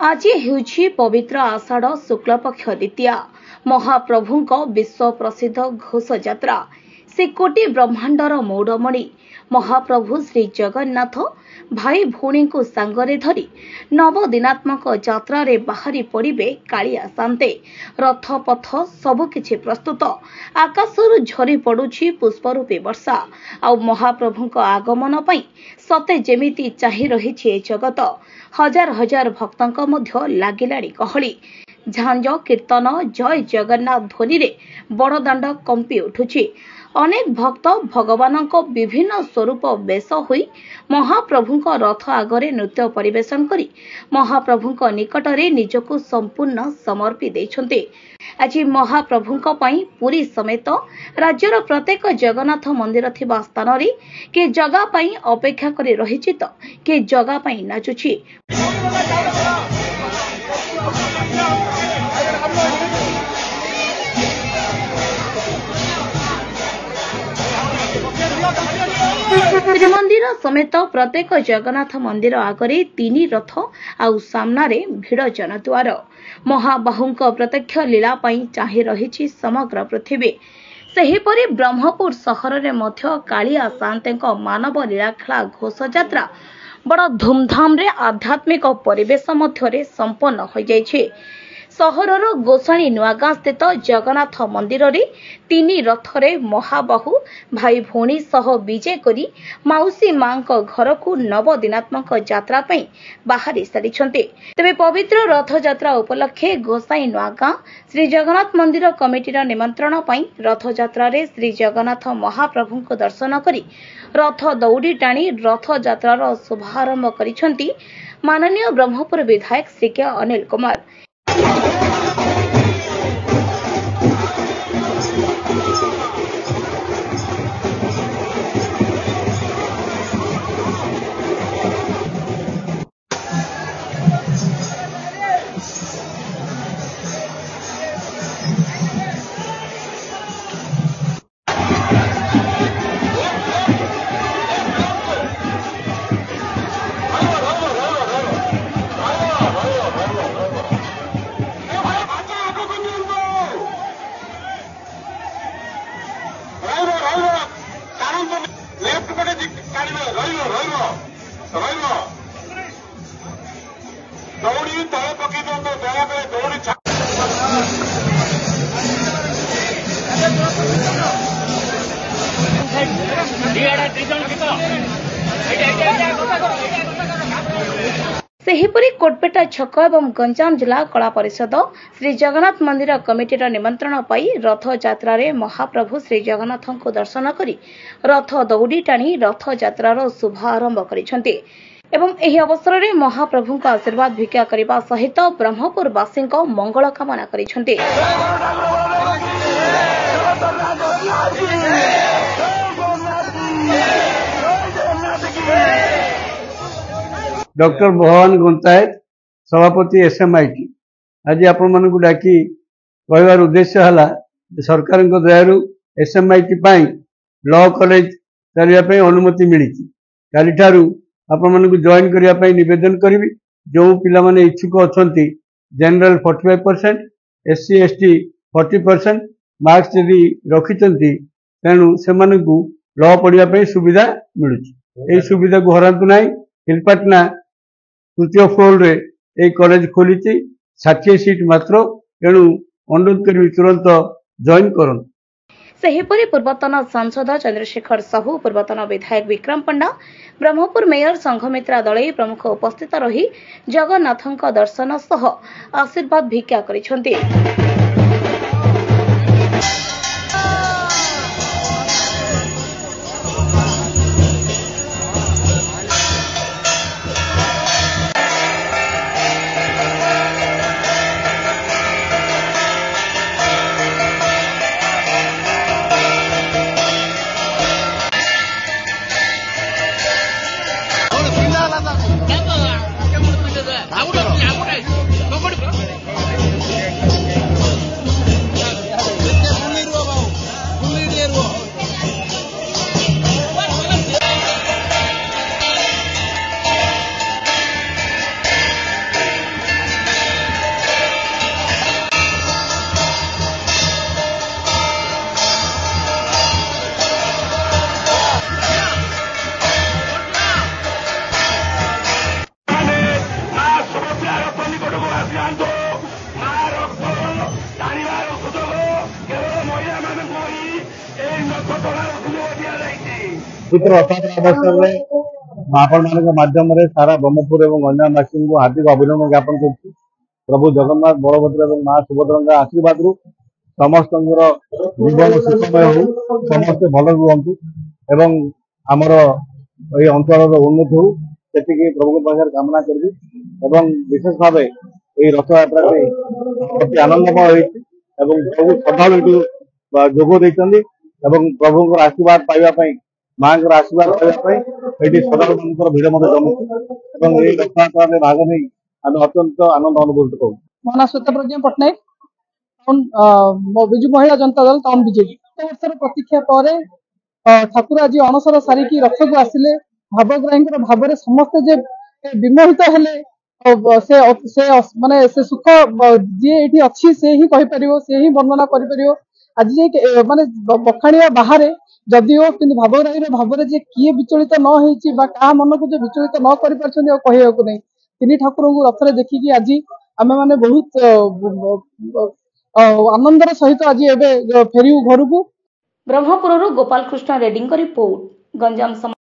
आज हेउछि पवित्र आषाढ़ शुक्लपक्ष द्वितीया महाप्रभुंक विश्व प्रसिद्ध घोष यात्रा से कोटि ब्रह्मांडर मौड़मणि महाप्रभु श्री जगन्नाथ भाई भौणी को सांगरे धरी नवदिनात्मक यात्रा रे बाहरी पड़िबे कालिया शांते रथ पथ सबकिछि प्रस्तुत आकाशरु झरी पड़ुछि पुष्परूपी वर्षा आ महाप्रभुंक आगमन पई सते जेमिति चाहि रहिछि ए जगत हजार हजार भक्तंक मध्य लागिलाणी गहली झांझ कीर्तन जय जगन्नाथ ध्वनि रे बड़दाण्ड कंपी उठुछि अनेक भक्त भगवानक विभिन्न स्वरूप बेश होई महाप्रभुंक रथ आगरे नृत्य परिवेशन करी महाप्रभुंक निकटरे निजको संपूर्ण समर्पी देइछन्ते। आज महाप्रभुंक पई पुरी समेत राज्यर प्रत्येक जगन्नाथ मंदिर थिबा स्थान रे के जगह पई अपेक्षा करी रहिछि त के जगह पई नाचुछि। श्रीमंदिर समेत प्रत्येक जगन्नाथ मंदिर आगरे तीन रथ आउ सामनारे भिड़ जनद्वार महाबाहुंक प्रत्यक्ष लीला पई चाहि रहिछि समग्र पृथ्वी। सेहिपरि ब्रह्मपुर सहर रे मध्य कालिया शांतेक मानव लीलाखेला घोष यात्रा बड़ धूमधाम रे आध्यात्मिक परिवेश मध्यरे संपन्न हो जाइछे। सहरर गोसाणी नुआगां स्थित जगन्नाथ मंदिर रे तीन रथरे महाबाहु भाई भौणी सह विजय करी माउसी मांक घर को नवदिनात्मक यात्रा पई बाहरी सारिछन्ते। तेबे पवित्र रथ यात्रा उपलक्षे गोसाई नुआगां श्री जगन्नाथ मंदिर कमिटीर निमंत्रण पई रथ यात्रा रे श्री जगन्नाथ महाप्रभु को दर्शन करी रथ दौड़ी टाणी रथ यात्रार शुभारंभ करिछन्ती माननीय ब्रह्मपुर विधायक श्री के अनिल कुमार। सेहिपरि कोटपेटा छक एवं गंजाम जिला कला परिषद श्री जगन्नाथ मंदिर कमिटीर निमंत्रण पाई रथ यात्रा रे महाप्रभु श्री जगन्नाथ को दर्शन करी रथ दौड़ी टाणी रथ यात्रार शुभारंभ करिसेंते एवं एही अवसर रे महाप्रभु का आशीर्वाद भिक्षा करिबा सहित ब्रह्मपुर वासी को मंगल कामना करिसेंते। डॉक्टर भगवान गुंतायत सभापति एसएमआईटी आज आपण मन को डाकी कहवार उद्देश्य है सरकार दयारू एसएमआईटी लॉ कॉलेज चलने अनुमति मिली काली ठारू आपण मन को जॉइन करने निवेदन करी जो पिला माने इच्छुक अच्छा जनरल 45% SC ST 40% मार्क्स यदि रखिंट तेणु से लॉ पढ़ाई सुविधा मिलूँ। यही सुविधा को हरातु ना। हिलपाटना तृतीय फ्लोर रे एक कॉलेज खोली 60 सीट मात्र तेणु अनुरोध करी तुरंत जॉइन करन। सेहिपरि पूर्वतन सांसद चंद्रशेखर साहू पूर्वतन विधायक विक्रम पंडा ब्रह्मपुर मेयर संघमित्रा दलई प्रमुख उपस्थित रही जगन्नाथଙ୍କ दर्शन सह आशीर्वाद भिक्षा करिसेंते। पवित्र रथयात्रा अवसर में आपण माध्यम सारा ब्रह्मपुर और गंजामवासी को हार्दिक अभिनंदन ज्ञापन कर प्रभु जगन्नाथ बलभद्र और माँ सुभद्रा आशीर्वाद समस्त जीवन सुखमय हो समस्ते भल रुहतु एवं आमर ये अंचल उन्नति हो से प्रभु पाखे कामना करी एवं विशेष भाव ये रथ यात्रा अति आनंदमय हो प्रभु श्रद्धा जोग देते प्रभु आशीर्वाद पाइबापी माँ आशीर्वाद पाइबापी ये श्रद्धा भिड़ मत जमी रथ यात्रा भाग नहीं आम अत्यंत आनंद अनुभूत करूँ। मो ना श्वेत प्रज्ञा पट्टनायक विजु महिला जनता दल टाउन बीजेपी वर्षर प्रतीक्षा पर ठाकुर आज अणसर सारिकी रथ को आसिले भावग्राही भाव समस्ते जे विमोहित हेले माने से सुख जी ये अच्छी से ही कहीपर से ही वर्णना कर आज जे माने बखाणिया बाहर जदिओ कि भावग्राही भाव जे किए विचलित न हो क्या मन को जो विचलित न कर कहवाक नहीं तीन ठाकुर को रथरे देखिकी आज आम मैंने बहुत आनंदर सहित आज एवं फेरू घर को। ब्रह्मपुर गोपाल कृष्ण रेड्डी रिपोर्ट गंजाम।